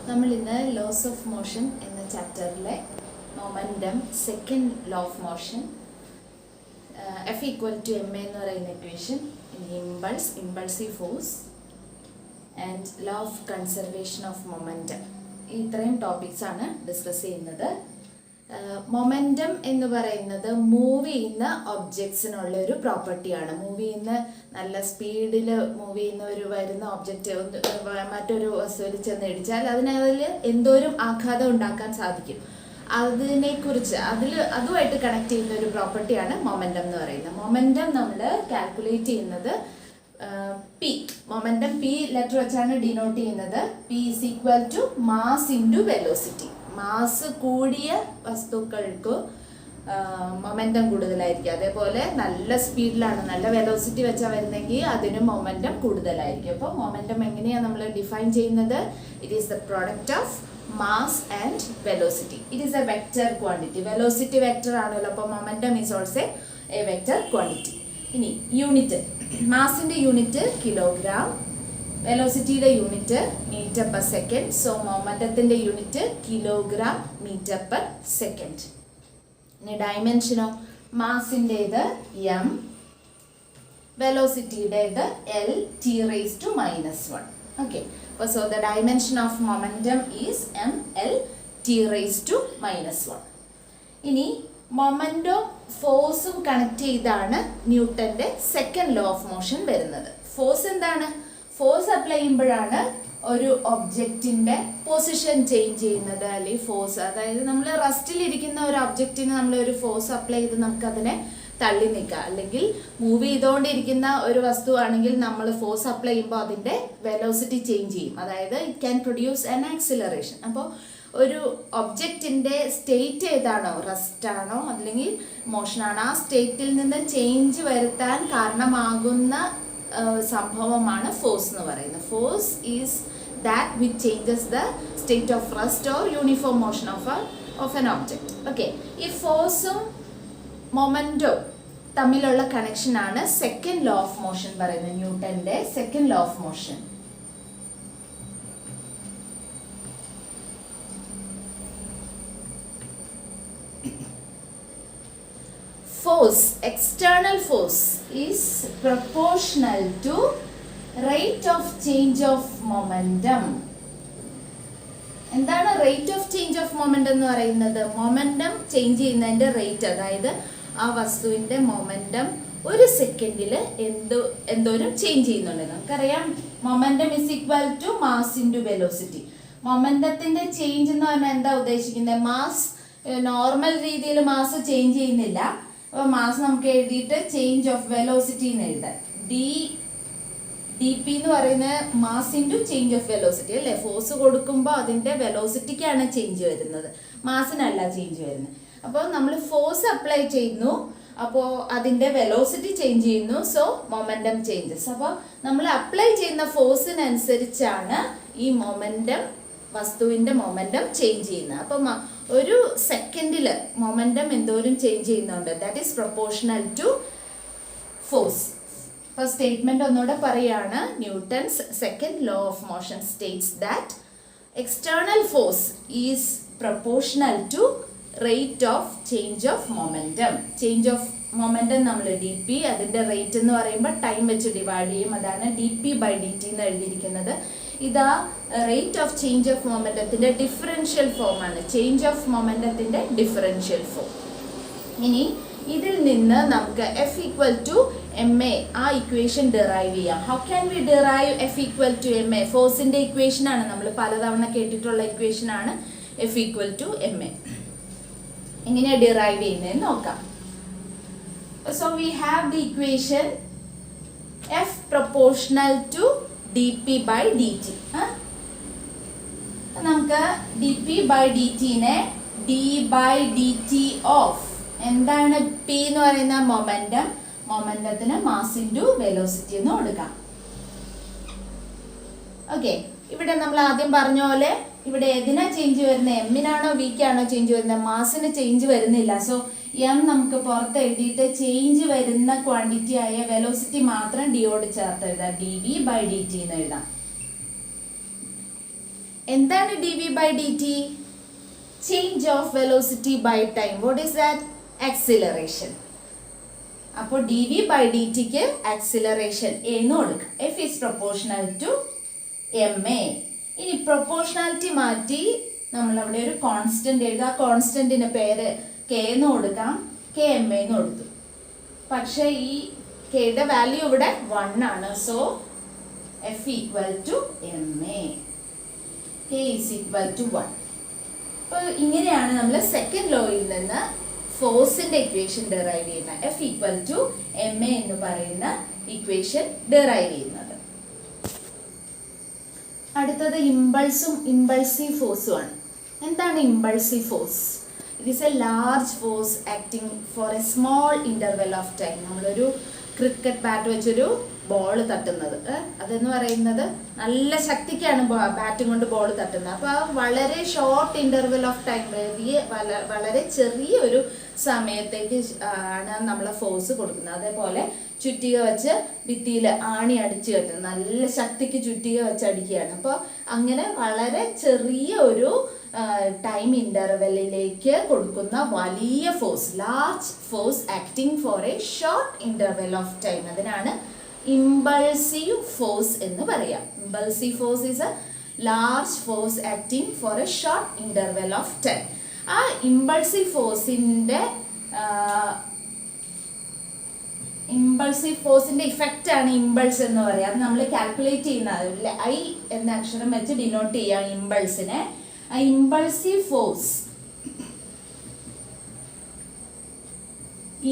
നമ്മൾ ഇന്ന് loss of motion എന്ന ചാപ്റ്ററിലെ momentum second law of motion F equal to M എന്ന് പറയുന്ന equation, impulsive force and law of conservation of momentum, ഇത്രയും ടോപ്പിക്സ് ആണ് ഡിസ്കസ് ചെയ്യുന്നത്. മൊമെൻറ്റം എന്ന് പറയുന്നത് മൂവ് ചെയ്യുന്ന ഒബ്ജക്ട്സിനുള്ള ഒരു പ്രോപ്പർട്ടിയാണ്. മൂവ് ചെയ്യുന്ന നല്ല സ്പീഡിൽ മൂവ് ചെയ്യുന്ന വരുന്ന ഒബ്ജക്റ്റ് മറ്റൊരു വസ്തുവിൽ ചെന്ന് ഇടിച്ചാൽ അതിൽ എന്തോരം ആഘാതം ഉണ്ടാക്കാൻ സാധിക്കും, അതിനെക്കുറിച്ച് അതുമായിട്ട് കണക്ട് ചെയ്യുന്ന ഒരു പ്രോപ്പർട്ടിയാണ് മൊമെൻറ്റം എന്ന് പറയുന്നത്. മൊമെൻറ്റം നമ്മൾ കാൽക്കുലേറ്റ് ചെയ്യുന്നത് പി, മൊമെൻറ്റം പി ലെറ്റർ വെച്ചാണ് ഡിനോട്ട് ചെയ്യുന്നത്. P is equal to mass into velocity. Mass കൂടിയ വസ്തുക്കൾക്ക് മൊമെൻറ്റം കൂടുതലായിരിക്കും. അതേപോലെ നല്ല സ്പീഡിലാണ്, നല്ല വെലോസിറ്റി വെച്ചാൽ വരുന്നെങ്കിൽ അതിന് മൊമെൻറ്റം കൂടുതലായിരിക്കും. അപ്പോൾ മൊമെൻറ്റം എങ്ങനെയാണ് നമ്മൾ ഡിഫൈൻ ചെയ്യുന്നത്? It is the product of mass and velocity. It is a vector quantity. Velocity vector ആണല്ലോ, അപ്പോൾ momentum is also a vector quantity. ഇനി യൂണിറ്റ്, മാസിൻ്റെ യൂണിറ്റ് കിലോഗ്രാം, വെലോസിറ്റിയുടെ unit metre per second. So മൊമെൻറ്റത്തിൻ്റെ unit kilogram metre per second. ഇനി ഡയമെൻഷനോ, മാസിൻ്റേത് M, വെലോസിറ്റിയുടേത് L T raise to -1. Okay, അപ്പോൾ so the dimension of momentum is M L T raise to -1. ഇനി മൊമെൻറ്റോ ഫോഴ്സും കണക്ട് ചെയ്താണ് ന്യൂട്ടൻ്റെ സെക്കൻഡ് ലോ ഓഫ് മോഷൻ വരുന്നത്. ഫോഴ്സ് എന്താണ്? ഫോഴ്സ് അപ്ലൈ ചെയ്യുമ്പോഴാണ് ഒരു ഒബ്ജക്റ്റിൻ്റെ പൊസിഷൻ ചേഞ്ച് ചെയ്യുന്നത്. അല്ലെങ്കിൽ ഫോഴ്സ്, അതായത് നമ്മൾ റെസ്റ്റിലിരിക്കുന്ന ഒരു ഒബ്ജക്റ്റിന് നമ്മൾ ഒരു ഫോഴ്സ് അപ്ലൈ ചെയ്ത് നമുക്കതിനെ തള്ളി നീക്കാം. അല്ലെങ്കിൽ മൂവ് ചെയ്തുകൊണ്ടിരിക്കുന്ന ഒരു വസ്തു ആണെങ്കിൽ നമ്മൾ ഫോഴ്സ് അപ്ലൈ ചെയ്യുമ്പോൾ അതിൻ്റെ വെലോസിറ്റി ചേഞ്ച് ചെയ്യും. അതായത് it can produce an acceleration. അപ്പോൾ ഒരു ഒബ്ജക്റ്റിൻ്റെ സ്റ്റേറ്റ് ഏതാണോ, റെസ്റ്റ് ആണോ അല്ലെങ്കിൽ മോഷനാണോ, ആ സ്റ്റേറ്റിൽ നിന്ന് ചേഞ്ച് വരുത്താൻ കാരണമാകുന്ന സംഭവമാണ് ഫോഴ്സ് എന്ന് പറയുന്നത്. Force is that which changes the state of rest or uniform motion of N object. Okay, ഈ ഫോഴ്സും മൊമെൻറ്റോ തമ്മിലുള്ള കണക്ഷനാണ് സെക്കൻഡ് ലോ ഓഫ് മോഷൻ പറയുന്നത്, ന്യൂട്ടൻ്റെ second law of motion. Force, external force is proportional to rate of change of momentum. എന്താണ് rate of change of momentum എന്ന് പറയുന്നത്? Momentum change ചെയ്യുന്നതിൻ്റെ റേറ്റ്, അതായത് ആ വസ്തുവിൻ്റെ മൊമെൻറ്റം ഒരു സെക്കൻഡിൽ എന്തോരം ചേഞ്ച് ചെയ്യുന്നുണ്ട്. നമുക്കറിയാം momentum is equal to mass into velocity. മൊമെൻറ്റത്തിൻ്റെ ചേഞ്ച് എന്ന് പറഞ്ഞാൽ എന്താ ഉദ്ദേശിക്കുന്നത്? മാസ് നോർമൽ രീതിയിൽ മാസ് ചേഞ്ച് ചെയ്യുന്നില്ല. അപ്പോൾ മാസ് നമുക്ക് എഴുതിയിട്ട് ചേഞ്ച് ഓഫ് വെലോസിറ്റി എന്ന് എഴുതാം. ഡി പി എന്ന് പറയുന്നത് mass into change of velocity അല്ലേ. ഫോഴ്സ് കൊടുക്കുമ്പോൾ അതിൻ്റെ വെലോസിറ്റിക്കാണ് ചേഞ്ച് വരുന്നത്, മാസിനല്ല ചേഞ്ച് വരുന്നത്. അപ്പോൾ നമ്മൾ ഫോഴ്സ് അപ്ലൈ ചെയ്യുന്നു, അപ്പോൾ അതിൻ്റെ വെലോസിറ്റി ചേഞ്ച് ചെയ്യുന്നു. So momentum changes. അപ്പോൾ നമ്മൾ അപ്ലൈ ചെയ്യുന്ന ഫോഴ്സിനനുസരിച്ചാണ് ഈ മൊമെൻറ്റം, വസ്തുവിൻ്റെ മൊമെൻറ്റം ചേഞ്ച് ചെയ്യുന്നത്. അപ്പം ഒരു സെക്കൻഡിൽ മൊമെൻറ്റം എന്തോരം ചേഞ്ച് ചെയ്യുന്നുണ്ട്, that is proportional to force. അപ്പോൾ സ്റ്റേറ്റ്മെൻറ്റ് ഒന്നുകൂടെ പറയുകയാണ്. Newton's second law of motion states that external force is proportional to rate of change of momentum. Change of momentum നമ്മൾ ഡി പി, അതിൻ്റെ റേറ്റ് എന്ന് പറയുമ്പോൾ time വെച്ച് divide ചെയ്യും. അതാണ് D P by D T എന്ന് എഴുതിയിരിക്കുന്നത്. ഇതാ റേറ്റ് ഓഫ് ചേഞ്ച് ഓഫ് മൊമെൻറ്റത്തിൻ്റെ ഡിഫറൻഷ്യൽ ഫോമാണ്. ചേഞ്ച് ഓഫ് മൊമെൻറ്റത്തിൻ്റെ ഡിഫറൻഷ്യൽ ഫോം. ഇനി ഇതിൽ നിന്ന് നമുക്ക് F equal to M A, ആ ഇക്വേഷൻ ഡിറൈവ് ചെയ്യാം. How can we derive F equal to M A? ഫോഴ്സിൻ്റെ ഇക്വേഷനാണ്, നമ്മൾ പലതവണ കേട്ടിട്ടുള്ള ഇക്വേഷനാണ് F equal to M A. എങ്ങനെയാണ് ഡിറൈവ് ചെയ്യുന്നതെന്ന് നോക്കാം. So we have the equation F proportional to D P by D T. നമുക്ക് ഡി പി ബൈ ഡി ടിനെ D by D T of, എന്താണ് പി എന്ന് പറയുന്ന മൊമെൻറ്റം, മൊമെൻറ്റത്തിന് മാസ് ഇൻറ്റു വെലോസിറ്റി എന്ന് കൊടുക്കാം. ഓക്കെ, ഇവിടെ നമ്മൾ ആദ്യം പറഞ്ഞ പോലെ ഇവിടെ ഏതിനാ ചേഞ്ച് വരുന്നത്? എമ്മിനാണോ വിക്കാണോ ചേഞ്ച് വരുന്നത്? മാസിന് ചേഞ്ച് വരുന്നില്ല. സോ എം നമുക്ക് പുറത്ത് എഴുതിയിട്ട് ചേഞ്ച് വരുന്ന ക്വാണ്ടിറ്റി ആയ വെലോസിറ്റി മാത്രം ഡിയോട് ചേർത്ത് എഴുതാം. D V by D T എന്ന് എഴുതാം. എന്താണ് dv/dt? Change of velocity by time. What is that? Acceleration. അപ്പോൾ dv/dtക്ക് ആക്സിലറേഷൻ എന്ന് കൊടുക്കാം. F is proportional to ma. ഇനി പ്രൊപ്പോർഷണാലിറ്റി മാറ്റി നമ്മൾ അവിടെ ഒരു കോൺസ്റ്റന്റ് എഴുതുക. ആ കോൺസ്റ്റന്റിന്റെ പേര് k എന്ന് കൊടുക്കാം, kma എന്ന് കൊടുത്തു. പക്ഷേ ഈ kയുടെ വാല്യൂ ഇവിടെ 1 ആണ്. So F equal to ma, k is equal to 1. അപ്പോൾ ഇങ്ങനെയാണ് നമ്മൾ സെക്കൻഡ് ലോയിൽ നിന്ന് ഫോഴ്സിന്റെ ഇക്വേഷൻ ഡെറൈവ് ചെയ്യുന്നത്. F equal to ma എന്ന് പറയുന്ന ഇക്വേഷൻ ഡെറൈവ് ചെയ്യുന്നത്. അടുത്തത് ഇമ്പൾസും ഇമ്പൾസീവ് ഫോഴ്സും ആണ്. എന്താണ് impulsive force? It is A large force acting for A small interval of time. നമ്മളൊരു ക്രിക്കറ്റ് ബാറ്റ് വെച്ചൊരു ബോൾ തട്ടുന്നത്, അതെന്ന് പറയുന്നത് നല്ല ശക്തിക്കാണ് ബാറ്റും കൊണ്ട് ബോൾ തട്ടുന്നത്. അപ്പോൾ വളരെ ഷോർട്ട് ഇന്റർവെൽ ഓഫ് ടൈം, വളരെ ചെറിയൊരു സമയത്തേക്ക് ആണ് നമ്മളെ ഫോഴ്സ് കൊടുക്കുന്നത്. അതേപോലെ ചുറ്റിക വെച്ച് ഭിത്തിയിൽ ആണി അടിച്ചു കെട്ടുന്നത്, നല്ല ശക്തിക്ക് ചുറ്റിക വെച്ച് അടിക്കുകയാണ്. അപ്പോൾ അങ്ങനെ വളരെ ചെറിയ ഒരു ടൈം ഇന്റർവെല്ലിലേക്ക് കൊടുക്കുന്ന വലിയ force, large force acting for a short interval of time, അതിനാണ് ഇമ്പൾസീവ് ഫോഴ്സ് എന്ന് പറയാം. Impulsive force is A large force acting for a short interval of time. ആ ഇമ്പൾസീവ് ഫോഴ്സിന്റെ ഇഫക്റ്റ് ആണ് ഇമ്പൾസ് എന്ന് പറയാം. അത് നമ്മൾ കാൽക്കുലേറ്റ് ചെയ്യുന്ന I എന്ന അക്ഷരം വെച്ച് ഡിനോട്ട് ചെയ്യാം ഇമ്പൾസിനെ. ആ ഇമ്പൾസീവ് ഫോഴ്സ്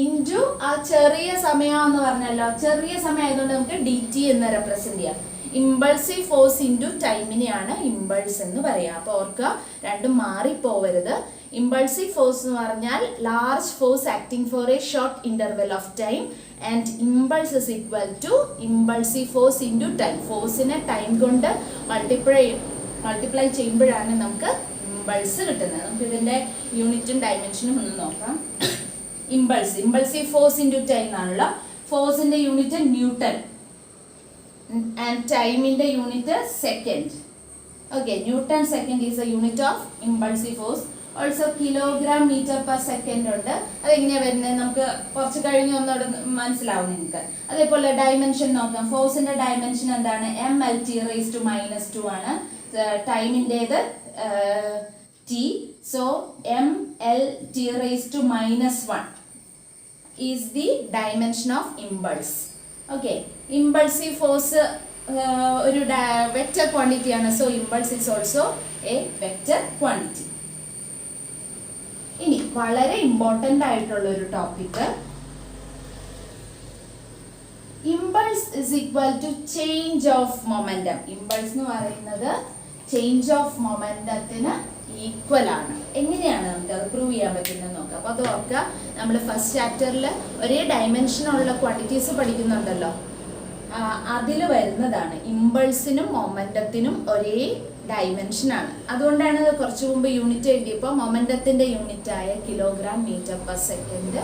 ഇൻറ്റു ആ ചെറിയ സമയം എന്ന് പറഞ്ഞല്ലോ, ചെറിയ സമയം ആയതുകൊണ്ട് നമുക്ക് dt എന്ന് റെപ്രസെന്റ് ചെയ്യാം. ഇമ്പൾസീവ് ഫോഴ്സ് ഇൻറ്റു ടൈമിനെയാണ് ഇമ്പൾസ് എന്ന് പറയാം. അപ്പോൾ ഓർക്കുക, രണ്ടും മാറിപ്പോവരുത്. ഇമ്പൾസീവ് ഫോഴ്സ് എന്ന് പറഞ്ഞാൽ large force acting for a short interval of time and impulse is equal to impulsive force into time. ഫോഴ്സിനെ ടൈം കൊണ്ട് മൾട്ടിപ്ലൈ ചെയ്യുമ്പോഴാണ് നമുക്ക് ഇമ്പൾസ് കിട്ടുന്നത്. നമുക്ക് ഇതിന്റെ യൂണിറ്റും ഡയമെൻഷനും ഒന്ന് നോക്കാം. ഇമ്പൾസീവ് ഫോഴ്സ് ഇൻറ്റു ടൈം ആണല്ലോ. ഫോഴ്സിന്റെ യൂണിറ്റ് ന്യൂട്ടൺ ആൻഡ് ടൈമിന്റെ unit second. Okay, newton second is a unit of impulsive force. Also kilogram metre per second ഉണ്ട്. അതെങ്ങനെയാണ് വരുന്നത് നമുക്ക് കുറച്ച് കഴിഞ്ഞ് ഒന്നോട് മനസ്സിലാവും നിങ്ങൾക്ക്. അതേപോലെ ഡയമെൻഷൻ നോക്കാം. ഫോഴ്സിന്റെ ഡയമെൻഷൻ എന്താണ്? mlt⁻⁻² ആണ്. ടൈമിൻ്റെത് t. So mlt⁻⁻1 is the dimension of impulse. Okay, impulsive force ഒരു വെക്റ്റർ ക്വാണ്ടിറ്റി ആണ്. So impulse is also a vector quantity. ഇനി വളരെ ഇമ്പോർട്ടൻ്റ് ആയിട്ടുള്ള ഒരു topic, impulse is equal to change of momentum. Impulse എന്ന് പറയുന്നത് change of മൊമെന്റത്തിന് equal ആണ്. എങ്ങനെയാണ് നമുക്ക് അത് പ്രൂവ് ചെയ്യാൻ പറ്റുന്നത് നോക്കാം. അപ്പോൾ അത് ഓർക്കുക, നമ്മൾ ഫസ്റ്റ് ചാപ്റ്ററിൽ ഒരേ ഡയമെൻഷനുള്ള ക്വാണ്ടിറ്റീസ് പഠിക്കുന്നുണ്ടല്ലോ, അതിൽ വരുന്നതാണ്. ഇമ്പൾസിനും മൊമെന്റത്തിനും ഒരേ ഡയമെൻഷനാണ്. അതുകൊണ്ടാണ് കുറച്ച് മുമ്പ് യൂണിറ്റ് എഴുതിയപ്പോൾ മൊമെന്റത്തിന്റെ യൂണിറ്റായ കിലോഗ്രാം മീറ്റർ പെർ സെക്കൻഡ്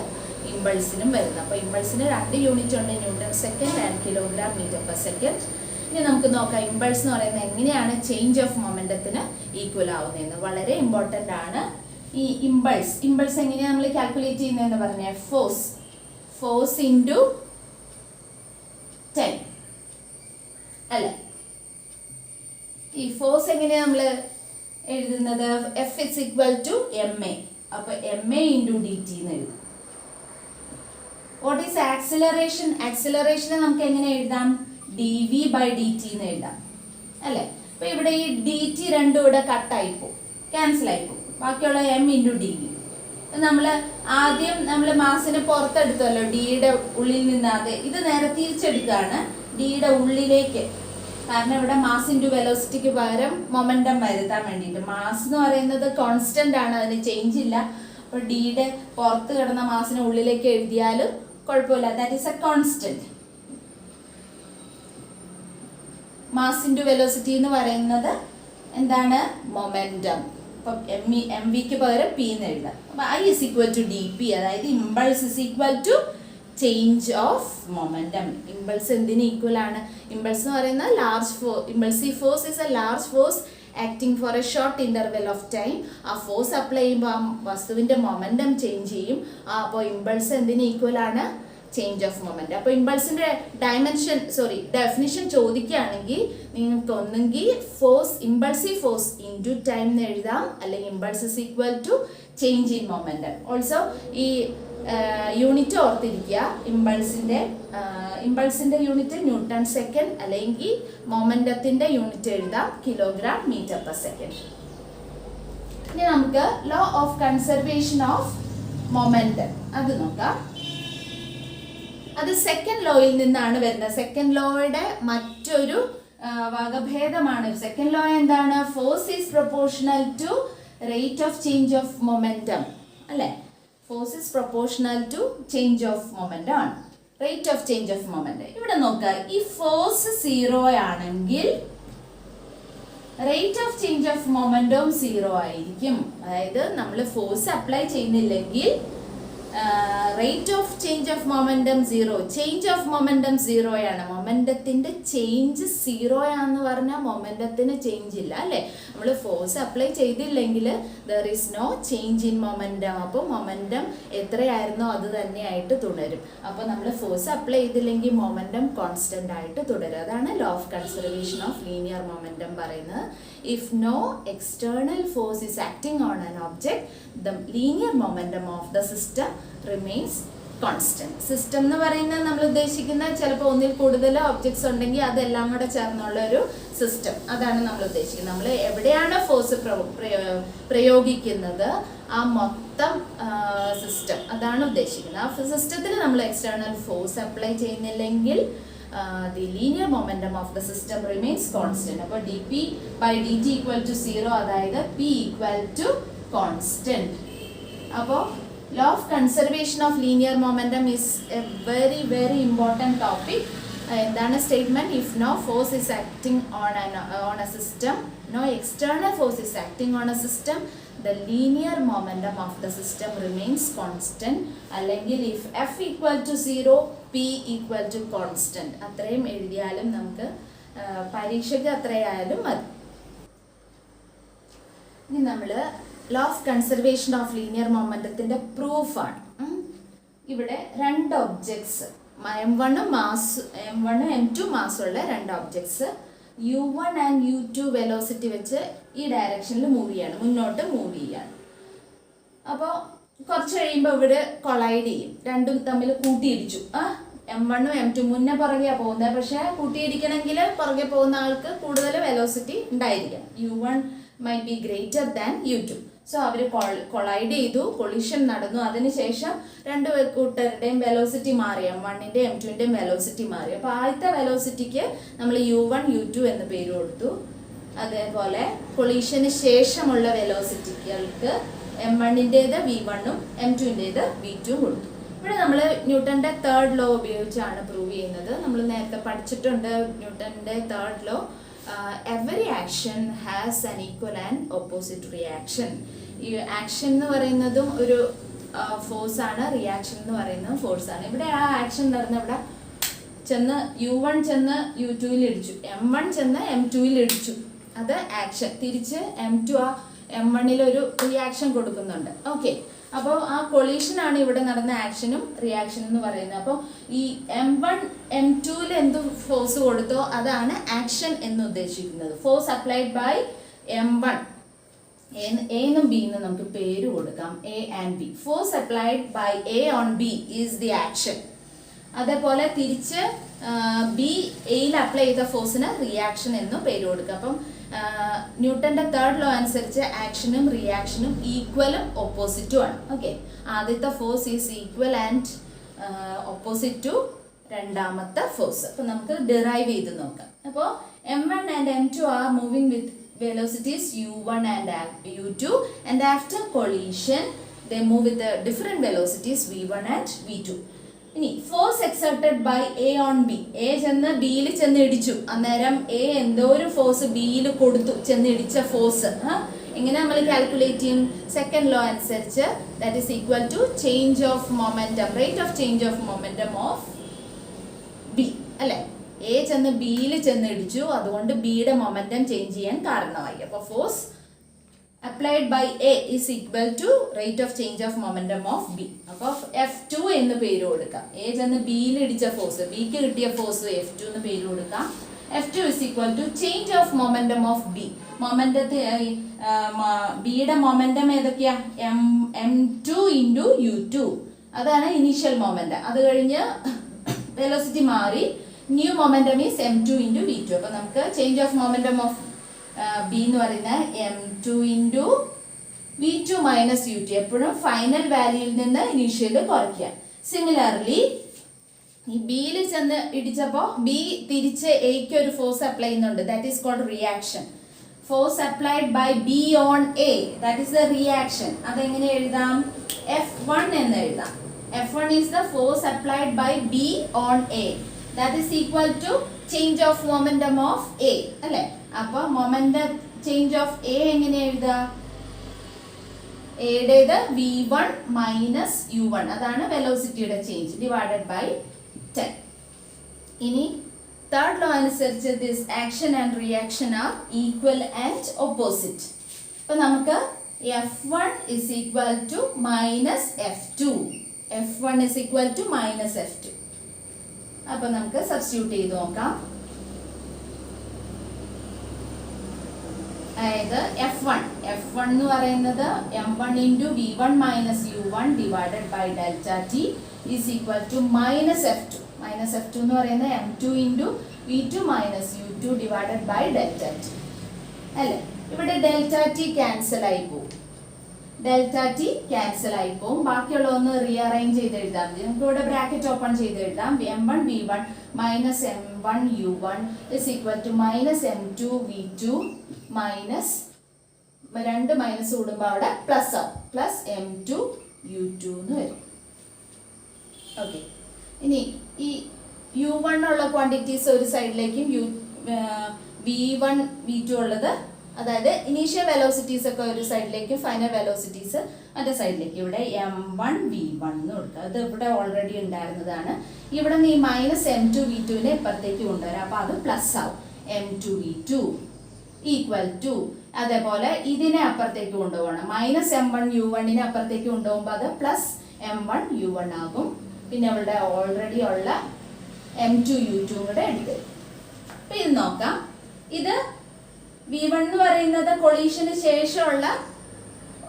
ഇമ്പൾസിനും വരുന്നത്. അപ്പോൾ ഇമ്പൾസിന് 2 യൂണിറ്റ് ഉണ്ട്, newton second and kilogram metre per second. ഇനി നമുക്ക് നോക്കാം ഇമ്പൾസ് എന്ന് പറയുന്നത് എങ്ങനെയാണ് ചേഞ്ച് ഓഫ് മൊമെന്റത്തിന് ഈക്വൽ ആവുന്നതെന്ന്. വളരെ ഇമ്പോർട്ടൻ്റ് ആണ് ഈ ഇമ്പൾസ് എങ്ങനെയാണ് നമ്മൾ കാൽക്കുലേറ്റ് ചെയ്യുന്നതെന്ന് പറഞ്ഞാൽ ഫോഴ്സ് ഇൻറ്റു ടൈം അല്ലേ. ഈ ഫോഴ്സ് എങ്ങനെയാണ് നമ്മൾ എഴുതുന്നത്? F is equal to ma. അപ്പോൾ ma ഇൻറ്റു dt എന്ന് എഴുതും. What is acceleration? ആക്സിലറേഷനെ നമുക്ക് എങ്ങനെ എഴുതാം? dv/dt എന്ന് എഴുതാം അല്ലേ. അപ്പൊ ഇവിടെ ഈ dt രണ്ടും ഇവിടെ കട്ടായിപ്പോ, ക്യാൻസൽ ആയിപ്പോ. ബാക്കിയുള്ള m ഇൻറ്റു dv. ആദ്യം നമ്മൾ മാസിനെ പുറത്തെടുത്തല്ലോ ഡിയുടെ ഉള്ളിൽ നിന്നാകെ. ഇത് നേരെ തിരിച്ചെടുക്കുകയാണ് ഡിയുടെ ഉള്ളിലേക്ക്. കാരണം ഇവിടെ മാസ് ഇൻറ്റു വെലോസിറ്റിക്ക് പകരം മൊമെന്റം വരുത്താൻ വേണ്ടിയിട്ട്. മാസ് എന്ന് പറയുന്നത് കോൺസ്റ്റന്റ് ആണ്, അതിന് ചേഞ്ച് ഇല്ല. അപ്പോൾ ഡിയുടെ പുറത്ത് കിടന്ന മാസിനെ ഉള്ളിലേക്ക് എഴുതിയാലും കുഴപ്പമില്ല, that is A constant. Mass into velocity എന്ന് പറയുന്നത് എന്താണ്? മൊമെന്റം. അപ്പം എം വിക്ക് പകരം പി എന്ന് എഴുതാം. അപ്പം I is equal to dp, അതായത് impulse is equal to change of momentum. Impulse എന്തിന് ഈക്വൽ ആണ്? ഇമ്പൾസ് എന്ന് പറയുന്നത് impulsive force is A large force acting for a short interval of time. ആ ഫോഴ്സ് അപ്ലൈ ചെയ്യുമ്പോൾ ആ വസ്തുവിൻ്റെ മൊമെൻറ്റം ചേഞ്ച് ചെയ്യും. അപ്പോൾ ഇമ്പൾസ് എന്തിന് ഈക്വൽ ആണ്? Change of moment. അപ്പോൾ ഇമ്പൾസിൻ്റെ ഡെഫിനിഷൻ ചോദിക്കുകയാണെങ്കിൽ നിങ്ങൾക്ക് ഒന്നെങ്കിൽ force impulsive force into time എന്ന് എഴുതാം, അല്ലെങ്കിൽ impulse is equal to change in momentum. Also ഈ യൂണിറ്റ് ഓർത്തിരിക്കുക. ഇമ്പൾസിൻ്റെ യൂണിറ്റ് ന്യൂട്ടൺ സെക്കൻഡ്, അല്ലെങ്കിൽ മൊമെൻറ്റത്തിൻ്റെ യൂണിറ്റ് എഴുതാം കിലോഗ്രാം മീറ്റർ പെർ സെക്കൻഡ്. ഇനി നമുക്ക് law of conservation of momentum അത് നോക്കാം. അത് സെക്കൻഡ് ലോയിൽ നിന്നാണ് വരുന്നത്. സെക്കൻഡ് ലോയുടെ മറ്റൊരു വകഭേദമാണ്. സെക്കൻഡ് ലോ എന്താണ്? Force is proportional to rate of change of momentum അല്ലേ? Force is proportional to change of momentum ആണ്, rate of change of momentum. ഇവിടെ നോക്കുക, ഈ ഫോഴ്സ് 0 ആണെങ്കിൽ റേറ്റ് ഓഫ് ചേഞ്ച് ഓഫ് മൊമെൻറ്റവും 0 ആയിരിക്കും. അതായത് നമ്മൾ ഫോഴ്സ് അപ്ലൈ ചെയ്യുന്നില്ലെങ്കിൽ rate of change of momentum 0, change of momentum 0 ആണ്. മൊമെൻറ്റത്തിൻ്റെ ചേഞ്ച് 0 ആണെന്ന് പറഞ്ഞാൽ മൊമെൻറ്റത്തിന് ചേഞ്ച് ഇല്ല അല്ലേ? നമ്മൾ ഫോഴ്സ് അപ്ലൈ ചെയ്തില്ലെങ്കിൽ there is no change in momentum. അപ്പോൾ മൊമെൻറ്റം എത്രയായിരുന്നോ അത് തന്നെയായിട്ട് തുടരും. അപ്പോൾ നമ്മൾ ഫോഴ്സ് അപ്ലൈ ചെയ്തില്ലെങ്കിൽ മൊമെൻറ്റം കോൺസ്റ്റൻ്റ് ആയിട്ട് തുടരും. അതാണ് law of conservation of linear momentum പറയുന്നത്. If no external force is acting on an object, the linear momentum of the system remains constant. System എന്ന് പറയുന്നത് നമ്മൾ ഉദ്ദേശിക്കുന്ന ചിലപ്പോൾ ഒന്നിൽ കൂടുതൽ ഒബ്ജക്ട്സ് ഉണ്ടെങ്കിൽ അതെല്ലാം കൂടെ ചേർന്നുള്ള ഒരു സിസ്റ്റം, അതാണ് നമ്മൾ ഉദ്ദേശിക്കുന്നത്. നമ്മൾ എവിടെയാണ് ഫോഴ്സ് പ്രയോഗിക്കുന്നത് ആ മൊത്തം സിസ്റ്റം അതാണ് ഉദ്ദേശിക്കുന്നത്. ആ സിസ്റ്റത്തിൽ നമ്മൾ എക്സ്റ്റേണൽ ഫോഴ്സ് അപ്ലൈ ചെയ്യുന്നില്ലെങ്കിൽ the linear momentum of the system remains constant. അപ്പോൾ dp by dt equal to 0, അതായത് p equal to constant. അപ്പോൾ law of conservation of linear momentum is a very very important topic. എന്താണ് statement? if no force is acting on a system, no external force is acting on a system, the linear momentum of the system remains constant. അല്ലെങ്കിൽ if f equal to 0, p equal to constant. അത്രയും എഴുതിയാലും നമുക്ക് പരീക്ഷയ്ക്ക് അത്രയായാലും മതി. ഇനി നമ്മൾ law of conservation of linear മൊമെൻറ്റത്തിൻ്റെ പ്രൂഫാണ്. ഇവിടെ രണ്ട് ഒബ്ജക്ട്സ് m1 m2 മാസ്സുള്ള രണ്ട് objects u1 and u2 velocity വെച്ച് ഈ ഡയറക്ഷനിൽ മൂവ് ചെയ്യാണ്, മുന്നോട്ട് മൂവ് ചെയ്യാണ്. അപ്പോൾ കുറച്ച് കഴിയുമ്പോൾ ഇവിടെ കൊളൈഡ് ചെയ്യും, രണ്ടും തമ്മിൽ കൂട്ടിയിടിച്ചു. m1 m2 മുന്നേ പുറകെയാണ് പോകുന്നത്, പക്ഷേ കൂട്ടിയിടിക്കണമെങ്കിൽ പുറകെ പോകുന്ന ആൾക്ക് കൂടുതൽ വെലോസിറ്റി ഉണ്ടായിരിക്കണം. u1 might be greater than u2. So അവർ കൊളൈഡ് ചെയ്തു, കൊളിഷൻ നടന്നു. അതിനുശേഷം രണ്ട് കൂട്ടരുടെയും വെലോസിറ്റി മാറി, m1ൻ്റെയും m2ൻ്റെയും വെലോസിറ്റി മാറി. അപ്പോൾ ആദ്യത്തെ വെലോസിറ്റിക്ക് നമ്മൾ u1 u2 എന്ന് പേര് കൊടുത്തു. അതേപോലെ കൊളീഷന് ശേഷമുള്ള വെലോസിറ്റികൾക്ക് m1ൻ്റേത് v1ഉം m2ൻ്റേത് v2ഉം കൊടുത്തു. ഇവിടെ നമ്മൾ ന്യൂട്ടൻ്റെ തേർഡ് ലോ ഉപയോഗിച്ചാണ് പ്രൂവ് ചെയ്യുന്നത്. നമ്മൾ നേരത്തെ പഠിച്ചിട്ടുണ്ട് ന്യൂട്ടൻ്റെ third law. Every action has an equal and opposite reaction. ഈ ആക്ഷൻ എന്ന് പറയുന്നതും ഒരു ഫോഴ്സ് ആണ്, റിയാക്ഷൻ എന്ന് പറയുന്നതും ഫോഴ്സ് ആണ്. ഇവിടെ ആ ആക്ഷൻ നടന്ന ഇവിടെ ചെന്ന് u1 ചെന്ന് u2ൽ ഇടിച്ചു, m1 ചെന്ന് m2ൽ ഇടിച്ചു, അത് ആക്ഷൻ. തിരിച്ച് m2 ആ m1ൽ ഒരു റിയാക്ഷൻ കൊടുക്കുന്നുണ്ട്. ഓക്കെ, അപ്പോൾ ആ കൊളീഷനാണ് ഇവിടെ നടന്ന ആക്ഷനും റിയാക്ഷൻ എന്ന് പറയുന്നത്. അപ്പോൾ ഈ m1 m2ൽ എന്ത് ഫോഴ്സ് കൊടുത്തോ അതാണ് ആക്ഷൻ എന്ന് ഉദ്ദേശിക്കുന്നത്. Force applied by m1, A എന്നും ബി എന്ന് നമുക്ക് പേര് കൊടുക്കാം, A and B. Force applied by A on B is the action. അതേപോലെ തിരിച്ച് ബി എയിൽ അപ്ലൈ ചെയ്ത ഫോഴ്സിന് റിയാക്ഷൻ എന്നും പേര് കൊടുക്കുക. അപ്പം ന്യൂട്ടൻ്റെ തേർഡ് ലോ അനുസരിച്ച് ആക്ഷനും റിയാക്ഷനും ഈക്വലും ഓപ്പോസിറ്റും ആണ്. ഓക്കെ, ആദ്യത്തെ force is equal and opposite to രണ്ടാമത്തെ ഫോഴ്സ്. അപ്പോൾ നമുക്ക് ഡിറൈവ് ചെയ്ത് നോക്കാം. അപ്പോൾ m1 and m2 are moving with velocities u1 and u2, and after collision they move with the different velocities v1 and v2. ഇനി force exerted by A on B, A ചെന്ന് ബിയിൽ ചെന്ന് ഇടിച്ചു. അന്നേരം എ എന്തോ ഒരു ഫോഴ്സ് ബിയിൽ കൊടുത്തു, ചെന്ന് ഇടിച്ച ഫോഴ്സ്. എങ്ങനെ നമ്മൾ കാൽക്കുലേറ്റ് ചെയ്യും? സെക്കൻഡ് ലോ അനുസരിച്ച് that is equal to change of momentum, rate of change of momentum of B അല്ലേ? എ ചെന്ന് ബിയിൽ ചെന്ന് ഇടിച്ചു, അതുകൊണ്ട് ബിയുടെ മൊമെന്റം ചേഞ്ച് ചെയ്യാൻ കാരണമായി. അപ്പോൾ force applied by A is equal to rate of change of momentum of B. അപ്പോൾ F2 എന്ന് പേര് കൊടുക്കാം. A ചെന്ന് ബിയിൽ ഇടിച്ച ഫോഴ്സ്, ബിക്ക് കിട്ടിയ ഫോഴ്സ് F2 എന്ന് പേര് കൊടുക്കാം. F2 is equal to change of momentum of B. ബിയുടെ മൊമെന്റം ഏതൊക്കെയാ? M2 into U2. അതാണ് ഇനീഷ്യൽ മൊമെന്റം. അത് കഴിഞ്ഞ് വെലോസിറ്റി മാറി, new momentum is M2 into V2. അപ്പോൾ നമുക്ക് change of momentum of B എന്ന് പറയുന്നത് M2 into V2 minus U2. എപ്പോഴും ഫൈനൽ വാല്യൂയിൽ നിന്ന് ഇനീഷ്യൽ കുറയ്ക്കുക. സിമിലർലി ഈ ബിയിൽ ചെന്ന് ഇടിച്ചപ്പോൾ ബി തിരിച്ച് എക്ക് ഒരു ഫോഴ്സ് അപ്ലൈ ചെയ്യുന്നുണ്ട്. That is called reaction. Force applied by B on A, that is the reaction. അതെങ്ങനെ എഴുതാം? F1 എന്ന് എഴുതാം. F1 is the force applied by B on A. That is equal to change of momentum of A. അല്ലേ? അപ്പോൾ momentum change of A എങ്ങനെ എഴുതാം? എയുടേത് V1 minus U1, അതാണ് വെലോസിറ്റിയുടെ change, divided by 10. ഇനി തേർഡ് ലോ അനുസരിച്ച് this action and reaction are equal and opposite. അപ്പോൾ നമുക്ക് F1 is equal to minus F2. F1 is equal to minus F2. അപ്പോൾ നമുക്ക് substitute ചെയ്ത് നോക്കാം. അതായത് F1 എന്ന് പറയുന്നത് M1 into V1 minus U1 divided by delta T is equal to minus F2. Minus F2 എന്ന് പറയുന്നത് M2 into V2 minus U2 divided by delta T. അല്ലേ? ഇവിടെ ഡെൽറ്റ ടി ക്യാൻസൽ ആയി പോകും. ബാക്കിയുള്ള ഒന്ന് റീഅറേഞ്ച് ചെയ്ത് എഴുതാം. നമുക്ക് ഇവിടെ ബ്രാക്കറ്റ് ഓപ്പൺ ചെയ്ത് എഴുതാം. M1 V1 minus M1 U1 is equal to minus M2 V2 minus രണ്ട് മൈനസ് കൂടുമ്പോൾ അവിടെ പ്ലസ് ആവും, പ്ലസ് M2 U2 എന്ന് വരും. ഓക്കെ, ഇനി ഈ U1 ഉള്ള ക്വാണ്ടിറ്റീസ് ഒരു സൈഡിലേക്കും V1 V2 ഉള്ളത്, അതായത് ഇനീഷ്യൽ വെലോസിറ്റീസ് ഒക്കെ ഒരു സൈഡിലേക്കും ഫൈനൽ വെലോസിറ്റീസ് മറ്റേ സൈഡിലേക്ക്. ഇവിടെ M1 V1 എന്ന് കൊടുക്കുക. അത് ഇവിടെ ഓൾറെഡി ഉണ്ടായിരുന്നതാണ്. ഇവിടെ നിന്ന് ഈ മൈനസ് M2 V2നെ ഇപ്പുറത്തേക്ക് കൊണ്ടുവരാം. അപ്പോൾ അത് പ്ലസ് ആവും. M2 V2 ഈക്വൽ ടു, അതേപോലെ ഇതിനെ അപ്പുറത്തേക്ക് കൊണ്ടുപോകണം. മൈനസ് M1 U1നെ അപ്പുറത്തേക്ക് കൊണ്ടുപോകുമ്പോൾ അത് പ്ലസ് M1 U1 ആകും. പിന്നെ ഇവിടെ ഓൾറെഡി ഉള്ള M2 U2 കൂടെ എടുത്ത്. അപ്പം ഇത് നോക്കാം. ഇത് V1 എന്ന് പറയുന്നത് കൊളീഷന് ശേഷമുള്ള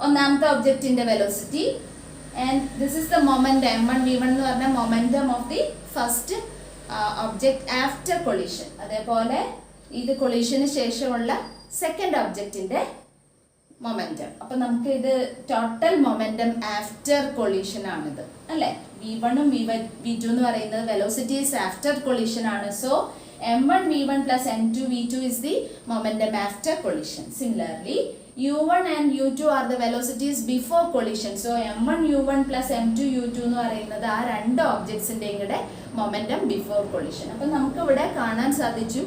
ഒന്നാമത്തെ ഒബ്ജക്റ്റിന്റെ velocity, and this is the momentum. M1 V1 എന്ന് പറഞ്ഞ momentum of the first object after collision. അതേപോലെ ഇത് കൊളീഷന് ശേഷമുള്ള സെക്കൻഡ് ഒബ്ജക്റ്റിന്റെ മൊമെന്റം. അപ്പൊ നമുക്ക് ഇത് ടോട്ടൽ മൊമെന്റം ആഫ്റ്റർ കൊളീഷൻ ആണിത്, അല്ലെ? V1 ഉം V2 എന്ന് പറയുന്നത് വെലോസിറ്റീസ് ആഫ്റ്റർ കൊളീഷൻ ആണ്. So M1 V1 plus M2 V2 is the momentum after collision. Similarly, U1 and U2 are the velocities before collision. So M1 U1 plus M2 U2 എന്ന് പറയുന്നത് ആ രണ്ട് ഒബ്ജക്ട്സിന്റെയും കൂടെ momentum before collision. അപ്പം നമുക്ക് ഇവിടെ കാണാൻ സാധിച്ചു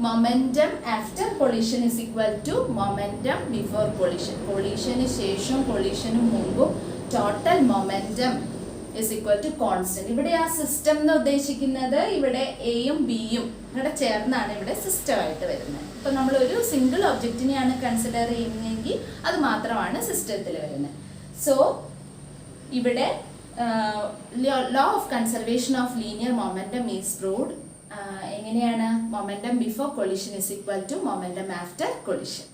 momentum after collision is equal to momentum before collision. കൊളിഷന് ശേഷം കൊളിഷന് മുമ്പും total momentum is equal to constant. ഇവിടെ ആ സിസ്റ്റം എന്ന് ഉദ്ദേശിക്കുന്നത് ഇവിടെ എയും ബിയും ഇവിടെ ചേർന്നാണ് ഇവിടെ സിസ്റ്റം ആയിട്ട് വരുന്നത്. ഇപ്പൊ നമ്മൾ ഒരു സിംഗിൾ ഒബ്ജക്റ്റിനെയാണ് കൺസിഡർ ചെയ്യുന്നതെങ്കിൽ അത് മാത്രമാണ് സിസ്റ്റത്തിൽ വരുന്നത്. സോ ഇവിടെ law of conservation of linear momentum is proved. എങ്ങനെയാണ്? Momentum before collision is equal to momentum after collision.